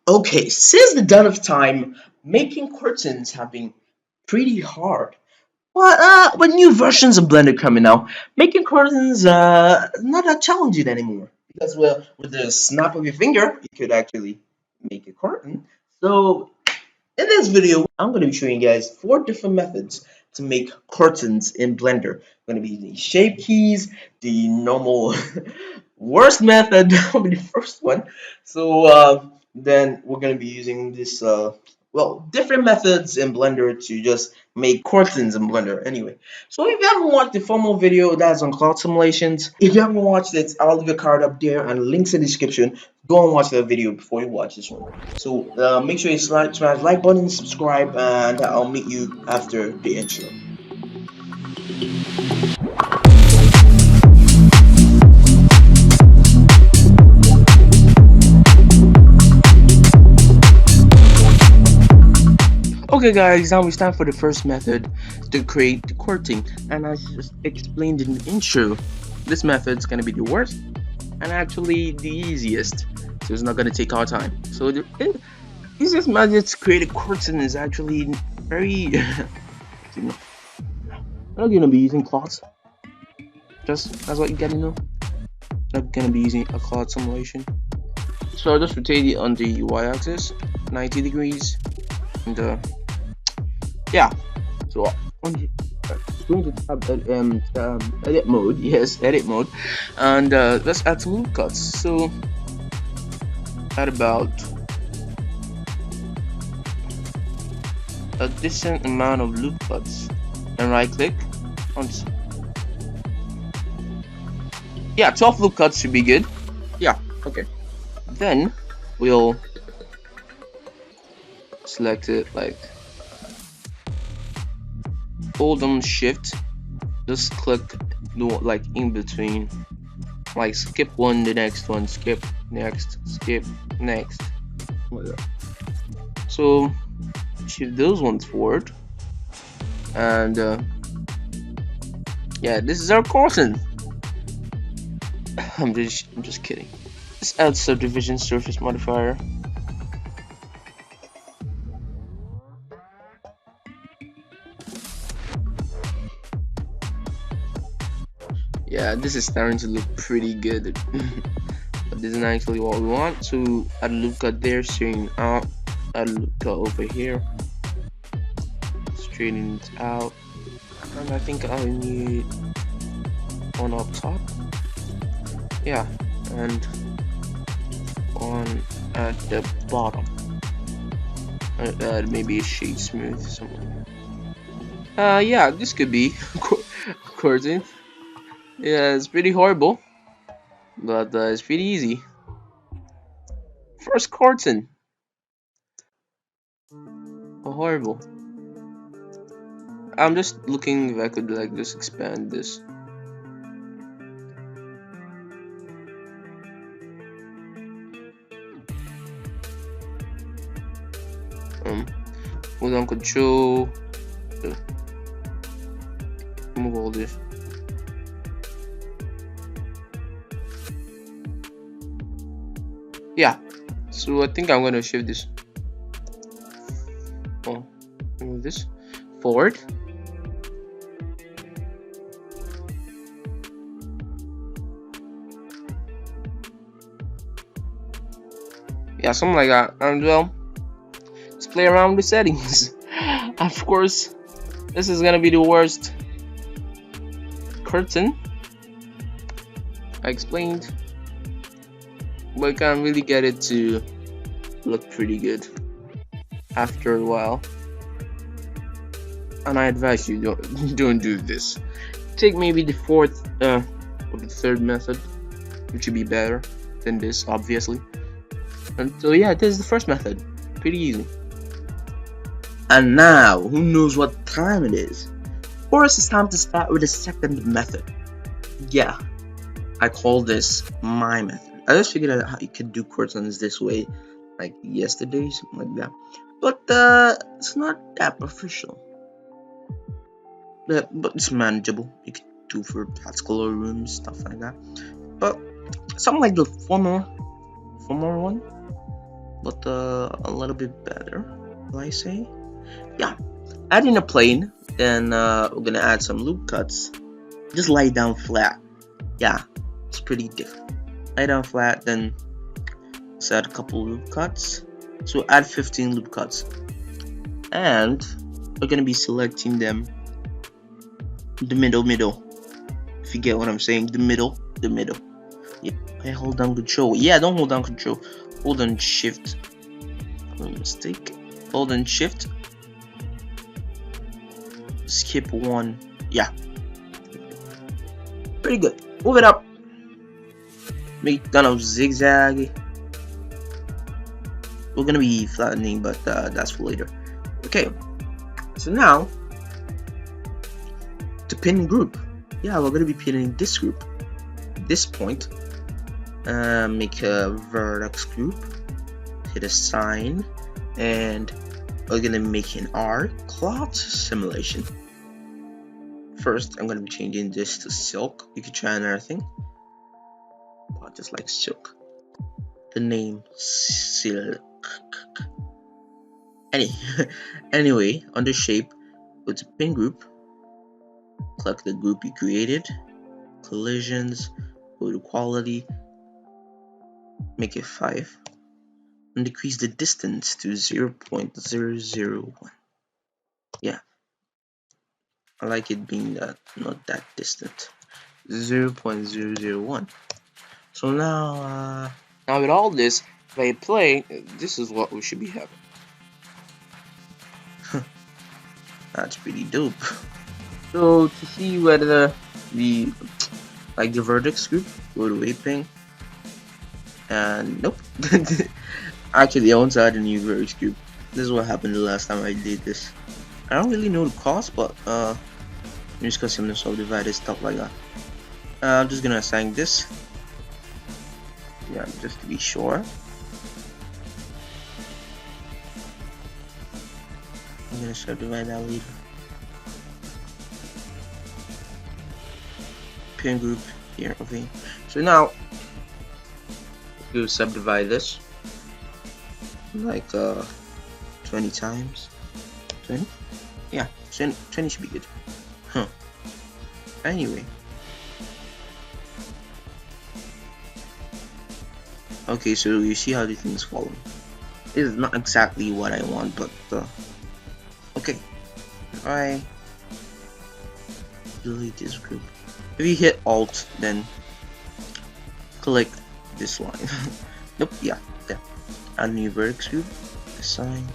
Okay, since the dawn of time, making curtains have been pretty hard. But with new versions of Blender coming out, making curtains not that challenging anymore. Because well, with the snap of your finger, you could actually make a curtain. So in this video, I'm going to be showing you guys 4 different methods to make curtains in Blender. I'm going to be using shape keys, the normal worst method will be the first one. So then we're going to be using this, well, different methods in Blender to just make curtains in Blender anyway. So if you haven't watched the formal video that's on cloud simulations, if you haven't watched it, I'll leave a card up there and links in the description. Go and watch that video before you watch this one. So make sure you smash like button, subscribe, and I'll meet you after the intro. Okay guys, now it's time for the first method to create the curtain, and as just explained in the intro, this method is going to be the worst and actually the easiest, so it's not going to take our time. So the easiest method to create a curtain is actually very I'm not going to be using cloths, just that's what you gotta know. I'm going to be using a cloth simulation, so I'll just rotate it on the y-axis 90 degrees, and yeah, so on the going to tab edit mode, yes, edit mode, and let's add some loop cuts. So add about a decent amount of loop cuts and right click on, yeah, 12 loop cuts should be good. Yeah, okay, then we'll select it, like hold on shift, just click like in between, like skip one, the next one, skip next, skip next, like that. So shift those ones forward, and yeah, this is our curtain. I'm just kidding. Let's add subdivision surface modifier. Yeah, this is starting to look pretty good. But this isn't actually what we want. So add a loop cut there, straighten out, add a loop cut over here, straighten it out, and I think I need one up top, yeah, and one at the bottom. Add maybe a shade smooth somewhere. Yeah, this could be curtain. Yeah, it's pretty horrible, but it's pretty easy. First curtain. Oh, horrible. I'm just looking if I could like just expand this. Hold on, control. Remove all this. Yeah, so I think I'm gonna shift this. Oh, move this forward. Yeah, something like that. And well, let's play around with settings. Of course, this is gonna be the worst curtain, I explained, but I can't really get it to look pretty good after a while. And I advise you don't do this. Take maybe the fourth or the third method, which would be better than this, obviously. And so yeah, this is the first method. Pretty easy. And now, who knows what time it is? Of course, it's time to start with the second method. Yeah, I call this my method. I just figured out how you could do curtains this way, like yesterday, something like that. But it's not that professional. But it's manageable. You could do for particular rooms, stuff like that. But something like the former one, but a little bit better, will I say? Yeah, adding a plane, then we're gonna add some loop cuts. Just lie down flat. Yeah, it's pretty different. Lie down flat, then let's add a couple loop cuts. So add 15 loop cuts, and we're gonna be selecting them the middle. If you get what I'm saying, the middle. Yeah, I hold down control. Yeah, don't hold down control. Hold on shift. Mistake. Hold on shift. Skip one. Yeah, pretty good. Move it up. Make kind of zigzag. We're gonna be flattening, but that's for later. Okay, so now to pin group. Yeah, we're gonna be pinning this group. This point. Make a vertex group. Hit a sign, and we're gonna make an R cloth simulation. First, I'm gonna be changing this to silk. You can try another thing, but just like silk. The name silk. Anyway, under shape, go to pin group. Click the group you created. Collisions. Go to quality. Make it 5. And decrease the distance to 0.001. Yeah, I like it being not that distant. 0.001. So now with all this, if I play, this is what we should be having. That's pretty dope. So to see whether the the vertex group, go to wayping, and nope. Actually, I want to add a new vertex group. This is what happened the last time I did this. I don't really know the cost, but I'm just gonna sim subdivided stuff like that. I'm just gonna assign this. Yeah, just to be sure. I'm gonna subdivide that later. Pin group here, okay. So now we'll subdivide this like 20 times. 20? Yeah, 20 should be good. Huh. Anyway. Okay, so you see how the thing's falling. This is not exactly what I want, but okay. I delete this group. If you hit Alt, then click this line. Nope, yeah, there. Add a new vertex group. Assign.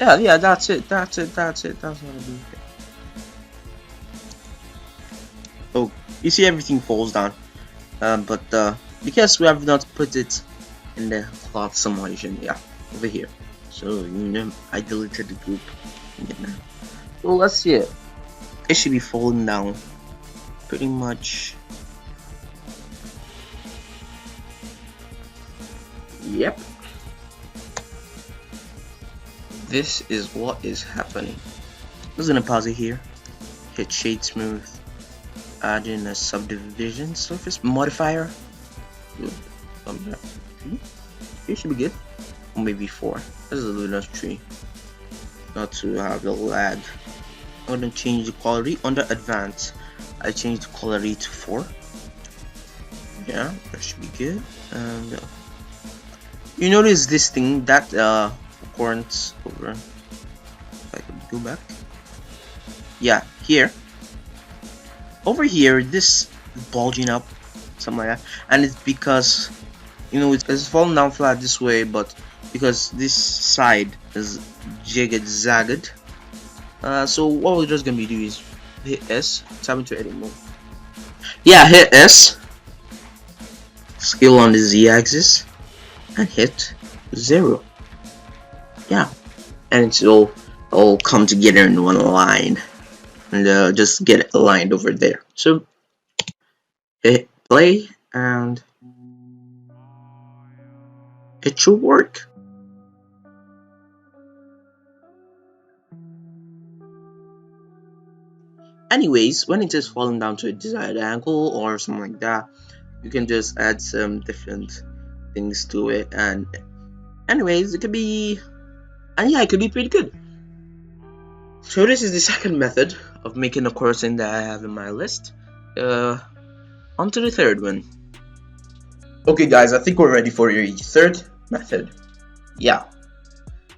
Yeah, that's it. That's what I do. Oh, you see everything falls down. But because we have not put it in the cloth simulation, yeah, over here. So I deleted the group. So let's see it. It should be falling down pretty much. Yep. This is what is happening. I'm just gonna pause it here. Hit shade smooth. Add in a subdivision surface modifier. Good. It should be good. Or maybe 4. This is a lunar tree. Not to have the lag. I'm gonna change the quality under advanced. I changed the quality to 4. Yeah, that should be good. And you notice this thing that occurrence over. If I could go back. Yeah, here. Over here, this is bulging up, something like that, and it's because it's falling down flat this way, but because this side is zagged. So what we're just gonna be doing is hit S, tap into edit mode. Yeah, hit S, scale on the Z-axis, and hit 0. Yeah, and it's all come together in one line, and just get it aligned over there. So hit play, and it should work. Anyways, when it is falling down to a desired angle or something like that, you can just add some different things to it, and Anyways, it could be, and yeah, it could be pretty good. So this is the second method of making a curtain that I have in my list. On to the third one. Okay guys, I think we're ready for your third method. Yeah,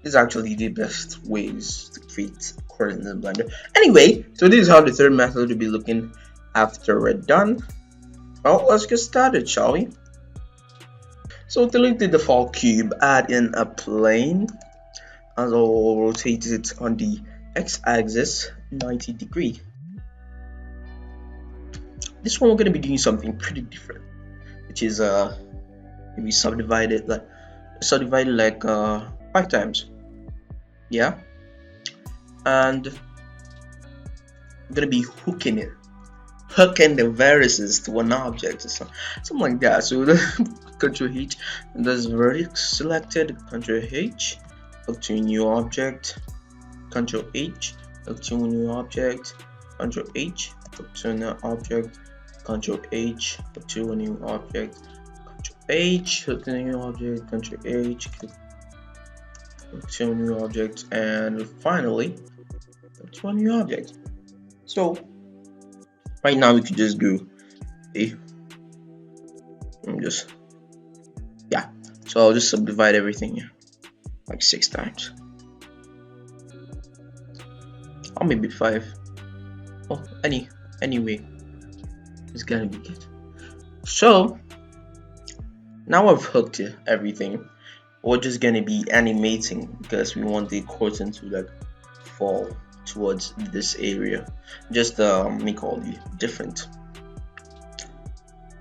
this is actually the best ways to create curtains in Blender. Anyway, so this is how the third method will be looking after we're done. Well, let's get started, shall we? So to link the default cube, add in a plane, and I'll rotate it on the x-axis 90 degree. This one we're going to be doing something pretty different, which is maybe subdivide it like 5 times. Yeah, and I'm gonna be hooking the vertices to an object or something like that. So Control H, and there's vertex selected. Control H, hook to a new object. Control H, hook to a new object. Control H, hook to an object. Control H, hook to a new object. Control H, hook to a new object. Control H, hook to a new object, and finally hook to a new object. So right now we could just do so I'll just subdivide everything here like 6 times, or maybe 5. Oh, anyway, it's gonna be good. So now I've hooked everything. We're just gonna be animating because we want the curtain to like fall towards this area, just make all the different.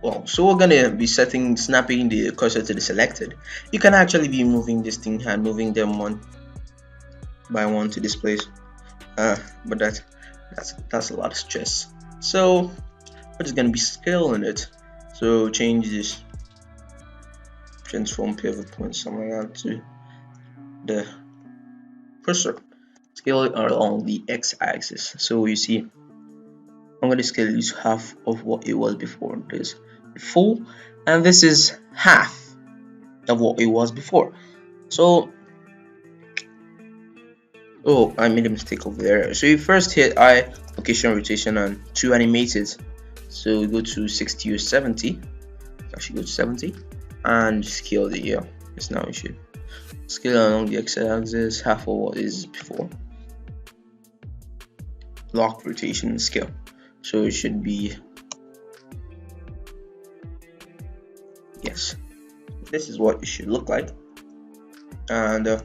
Well, so we're gonna be snapping the cursor to the selected. You can actually be moving this thing and moving them one by one to this place, but that's a lot of stress. So we're just gonna be scaling it. So change this transform pivot point something like that to the cursor. Scale it along the x-axis. So you see, I'm going to scale this half of what it was before. There's full, and this is half of what it was before. So, oh, I made a mistake over there. So you first hit I location rotation and to animate it. So we go to 60 or 70. Actually, go to 70 and scale the Yes, now we should scale along the x-axis half of what is before. Lock rotation and scale. So it should be, yes, this is what it should look like. And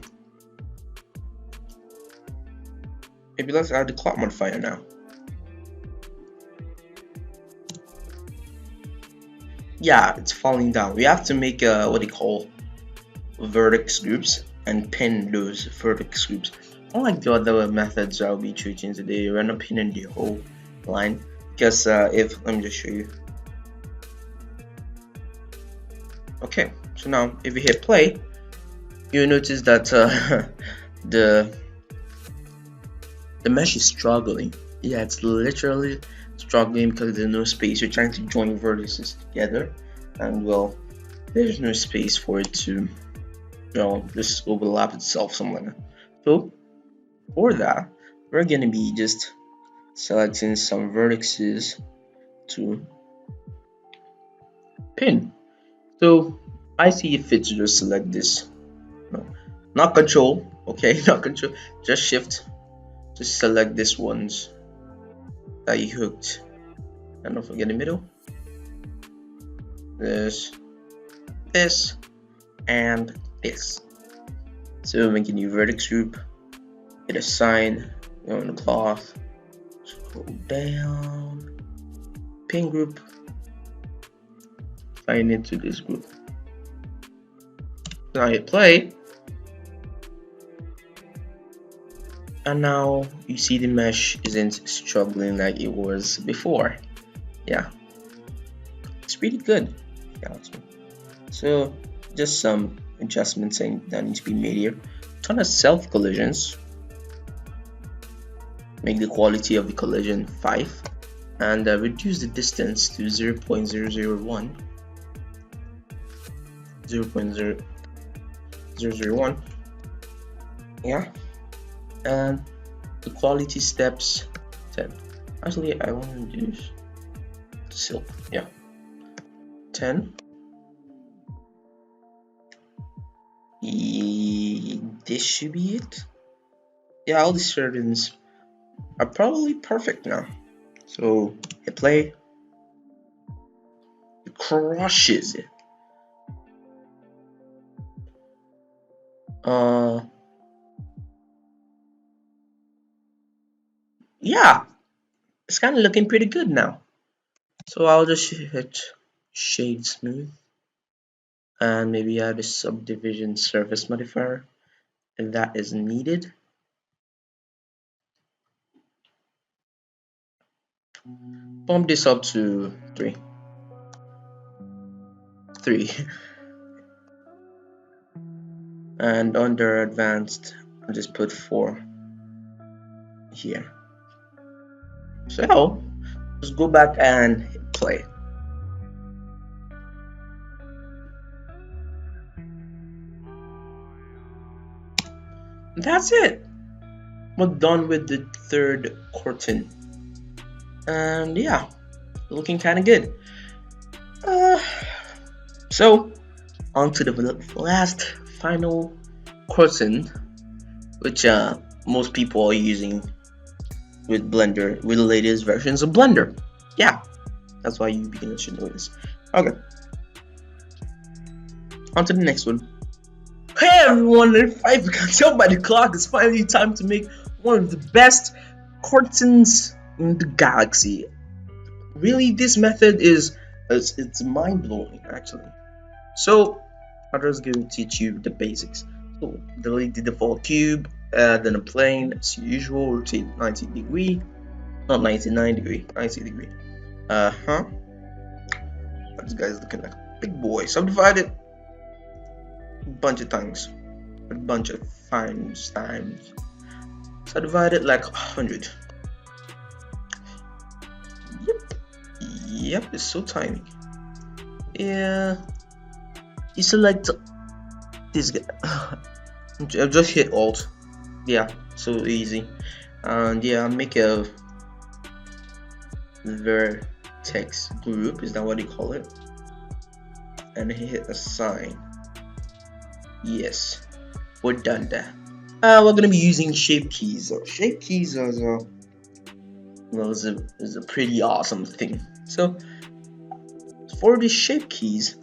maybe let's add the clock modifier now. Yeah, it's falling down. We have to make what they call vertex groups and pin those vertex groups. Unlike the other methods I'll be treating today, we're not pinning the whole line because let me just show you. Okay, so now if you hit play, you'll notice that the mesh is struggling. Yeah, it's literally struggling because there's no space. You're trying to join vertices together, and well, there's no space for it to, just overlap itself somewhere. So for that, we're gonna be just selecting some vertices to pin. So I see if it's just select this. No, not control. Okay, not control. Just shift. Just select this ones that you hooked, and don't forget the middle. This, and this. So make a new vertex group. Hit a sign. Go on the cloth. Scroll down. Pin group. Sign into this group. Now hit play. And now you see the mesh isn't struggling like it was before. Yeah, it's pretty good. Yeah, so just some adjustments that need to be made here. Turn on self collisions. Make the quality of the collision 5 and reduce the distance to 0.001. 001. Yeah, and the quality steps 10. Actually, I want to use silk. Yeah, 10. This should be it. Yeah, all the settings are probably perfect now. So hit play. It crushes it. Yeah, it's kind of looking pretty good now. So I'll just hit shade smooth and maybe add a subdivision surface modifier if that is needed. Bump this up to 3. And under advanced, I'll just put 4 here. So let's go back and hit play. That's it. We're done with the third curtain. And yeah, looking kind of good. So on to the last final curtain, which most people are using with Blender, with the latest versions of Blender. Yeah, that's why you beginners should know this. Okay, on to the next one. Hey everyone, if you can tell by the clock, it's finally time to make one of the best curtains in the galaxy. Really, this method it's mind-blowing actually. So I'll just go teach you the basics. So delete the default cube, then a plane as usual, rotate 90 degree, not 99 degree, 90 degree. This guy's looking like a big boy. Subdivide it a bunch of times, a bunch of times. Subdivide it like 100. Yep, it's so tiny. Yeah, you select this guy. I'll just hit Alt. Yeah, so easy. And yeah, make a vertex group, is that what you call it? And hit assign. Yes, we're done there. We're gonna be using shape keys. So shape keys is a pretty awesome thing. So for the shape keys,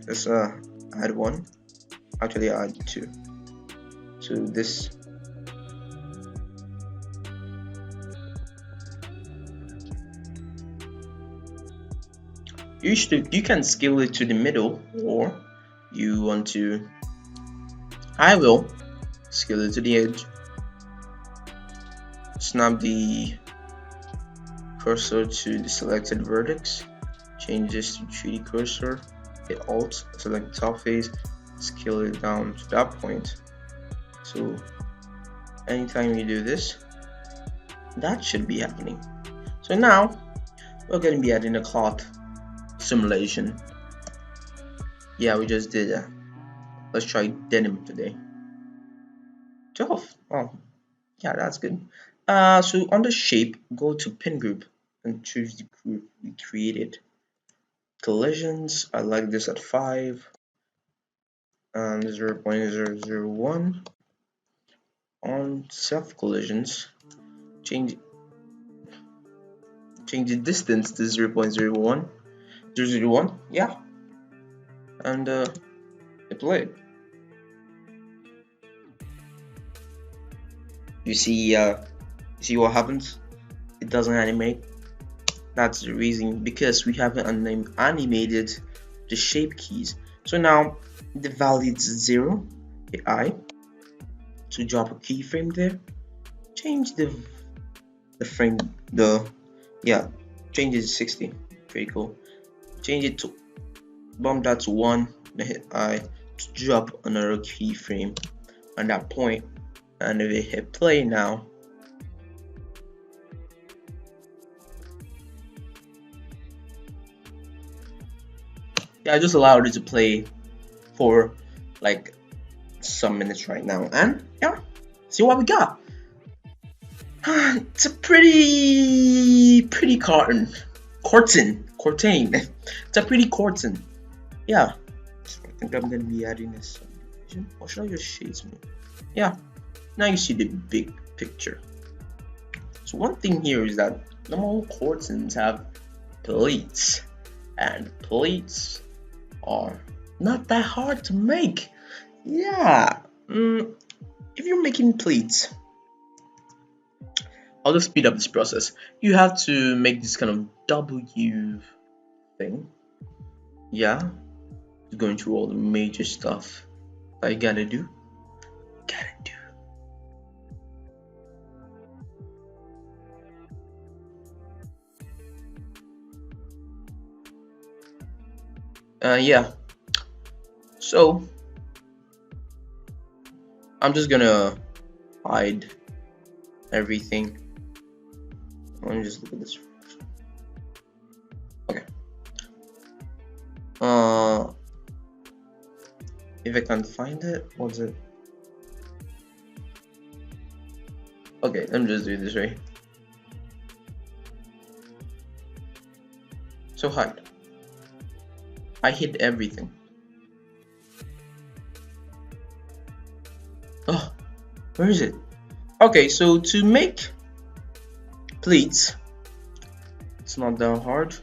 let's add one. Actually, add 2. So this. You can scale it to the middle, or you want to. I will scale it to the edge. Snap the cursor to the selected vertex. Change this to 3D cursor. Hit Alt. Select the top face. Scale it down to that point. So anytime you do this, that should be happening. So now we're going to be adding a cloth simulation. Yeah, we just did that. Let's try denim today. 12. Oh, yeah, that's good. So on the shape, go to pin group and choose the group we created. Collisions, I like this at 5 and 0.001. On self collisions, change the distance to 0.01. Yeah, and hit play. You see what happens? It doesn't animate. That's the reason, because we haven't animated the shape keys. So now the value is 0. Hit I to drop a keyframe there. Change the frame, change it to 60. Pretty cool. Change it to bump that to 1. Then hit I to drop another keyframe on that point. And if we hit play now, yeah, I just allowed it to play for like some minutes right now, and yeah, see what we got. It's a pretty curtain. It's a pretty curtain. Yeah, I think I'm gonna be adding a subdivision. Or should I just shade some? Yeah, now you see the big picture. So one thing here is that normal curtains have pleats, and pleats are not that hard to make. Yeah, if you're making pleats, I'll just speed up this process. You have to make this kind of W thing. Yeah, going through all the major stuff that you gotta do. Yeah. So I'm just gonna hide everything. Let me just look at this. Okay. If I can't find it, what's it? Okay, let me just do it this way. So hide. I hid everything. Oh, where is it? Okay, so to make pleats, it's not that hard.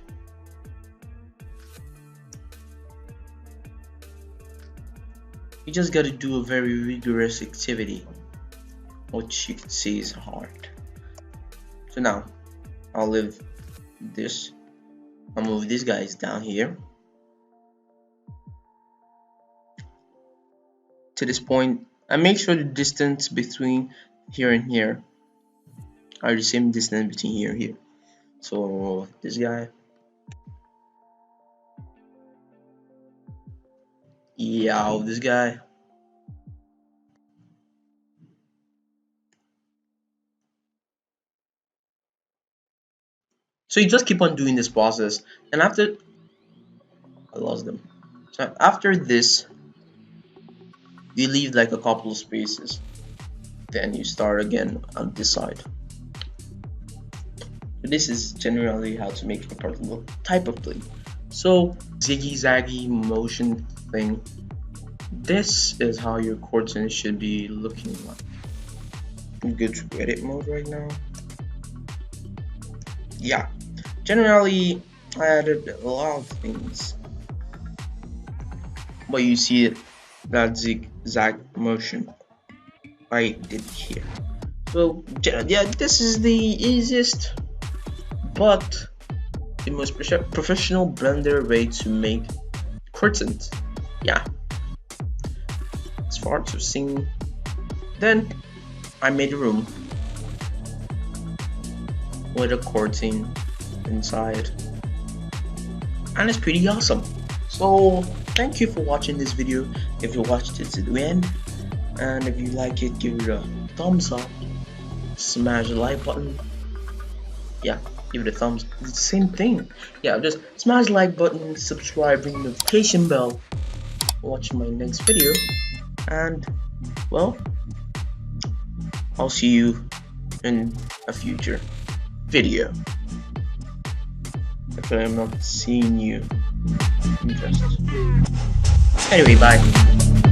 You just gotta do a very rigorous activity, which you can see is hard. So now, I'll leave this. I'll move these guys down here to this point, and make sure the distance between here and here are the same distance between here and here. So this guy, yeah, this guy. So you just keep on doing this process, and after I lost them. So after this, you leave like a couple of spaces, then you start again on this side. This is generally how to make a particular type of plate. So ziggy-zaggy motion thing, this is how your curtain should be looking like. I'm good to edit mode right now. Yeah, generally I added a lot of things, but you see it, that zigzag motion I did here. So yeah, this is the easiest but the most professional blender way to make curtains. Yeah, as far as seeing, then I made a room with a curtain inside, and it's pretty awesome. So thank you for watching this video. If you watched it to the end, and if you like it, give it a thumbs up, smash the like button. Yeah, give it a thumbs. It's the same thing. Yeah, just smash the like button, subscribe, ring the notification bell, watch my next video, and well, I'll see you in a future video. If I'm not seeing you, anyway, bye.